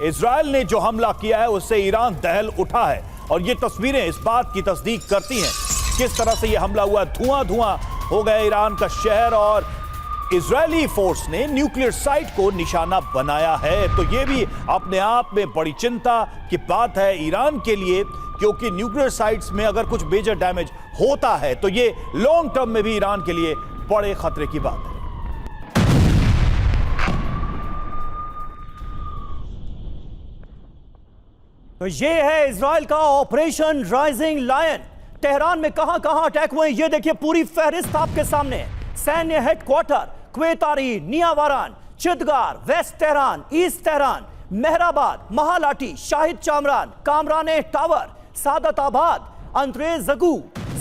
Israel ने जो हमला किया है उससे ईरान दहल उठा है और ये तस्वीरें इस बात की तस्दीक करती हैं किस तरह से यह हमला हुआ। धुआं धुआं हो गया ईरान का शहर और इजरायली फोर्स ने न्यूक्लियर साइट को निशाना बनाया है। तो यह भी अपने आप में बड़ी चिंता की बात है ईरान के लिए, क्योंकि न्यूक्लियर साइट्स में अगर कुछ मेजर डैमेज होता है तो ये लॉन्ग टर्म में भी ईरान के लिए बड़े खतरे की बात है। तो ये है इजराइल का ऑपरेशन राइजिंग लायन। तेहरान में कहां कहां अटैक हुए ये देखिए, पूरी फहरिस्त आपके सामने। सैन्य हेडक्वार्टर क्वेतारी, नियावारान, चिदगार, west Tehran, east Tehran, Mehrabad, महालाटी, शाहिद चामरान, कामराने टावर, सादताबाद, अंतरेजगू,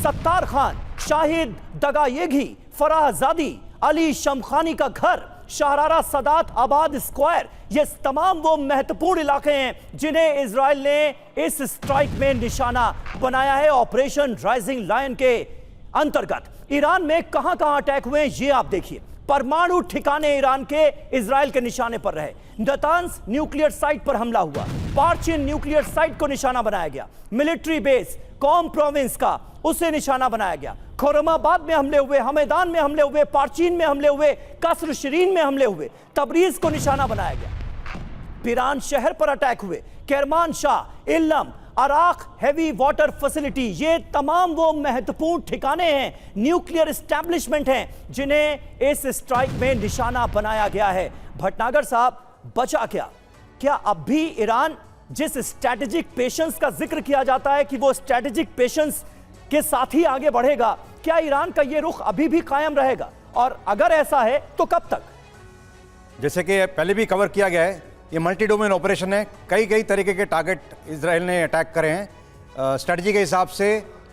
सत्तार खान, शाहिद दगायेगी, फराहजादी, अली शमखानी का घर, शाहरारा सदात आबाद स्क्वायर, ये तमाम वो महत्वपूर्ण इलाके हैं जिन्हें इजराइल ने इस स्ट्राइक में निशाना बनाया है ऑपरेशन राइजिंग लायन के अंतर्गत। ईरान में कहां कहां अटैक हुए ये आप देखिए। परमाणु ठिकाने ईरान के इजराइल के निशाने पर रहे। नतांज न्यूक्लियर साइट पर हमला हुआ, पार्चिन न्यूक्लियर साइट को निशाना बनाया गया, मिलिट्री बेस कॉम प्रोविंस का उसे निशाना बनाया गया, खुरमाबाद में हमले हुए, हमेदान में हमले हुए, पार्चिन में हमले हुए, कसर शरीन में हमले हुए, तबरीज को निशाना बनाया गया। पिरान शहर पर अटैक हुए, Kermanshah, Ilam, Arak heavy water facility, ये तमाम वो महत्वपूर्ण ठिकाने हैं, न्यूक्लियर एस्टैब्लिशमेंट हैं जिन्हें इस स्ट्राइक में निशाना बनाया गया है। भटनागर साहब, बचा क्या अब भी ईरान जिस स्ट्रैटेजिक पेशेंस का जिक्र किया जाता है कि वो स्ट्रैटेजिक पेशेंस के साथ ही आगे बढ़ेगा, क्या ईरान का ये रुख अभी भी कायम रहेगा? और अगर ऐसा है तो कब तक? जैसे कि पहले भी कवर किया गया है, ये मल्टी डोमेन ऑपरेशन है। कई तरीके के टारगेट इजराइल ने अटैक करे हैं। स्ट्रेटजी के हिसाब से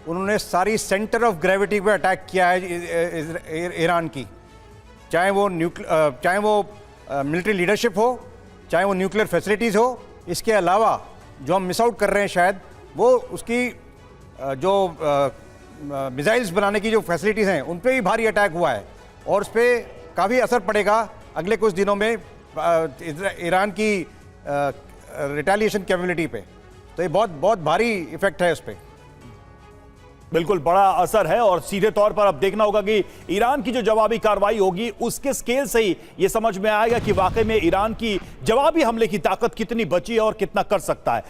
उन्होंने सारी सेंटर ऑफ ग्रेविटी पे अटैक किया है ईरान की, चाहे वो मिलिट्री लीडरशिप हो, चाहे वो न्यूक्लियर फैसिलिटीज़ हो। इसके अलावा जो हम मिस आउट कर रहे हैं शायद वो उसकी जो मिसाइल्स बनाने की जो फैसिलिटीज़ हैं उन पर भी भारी अटैक हुआ है और उस पर काफ़ी असर पड़ेगा अगले कुछ दिनों में ईरान की रिटेलिएशन कैपेबिलिटी पे। तो ये बहुत भारी इफेक्ट है उस पर। बिल्कुल बड़ा असर है और सीधे तौर पर अब देखना होगा कि ईरान की जो जवाबी कार्रवाई होगी उसके स्केल से ही ये समझ में आएगा कि वाकई में ईरान की जवाबी हमले की ताकत कितनी बची है और कितना कर सकता है।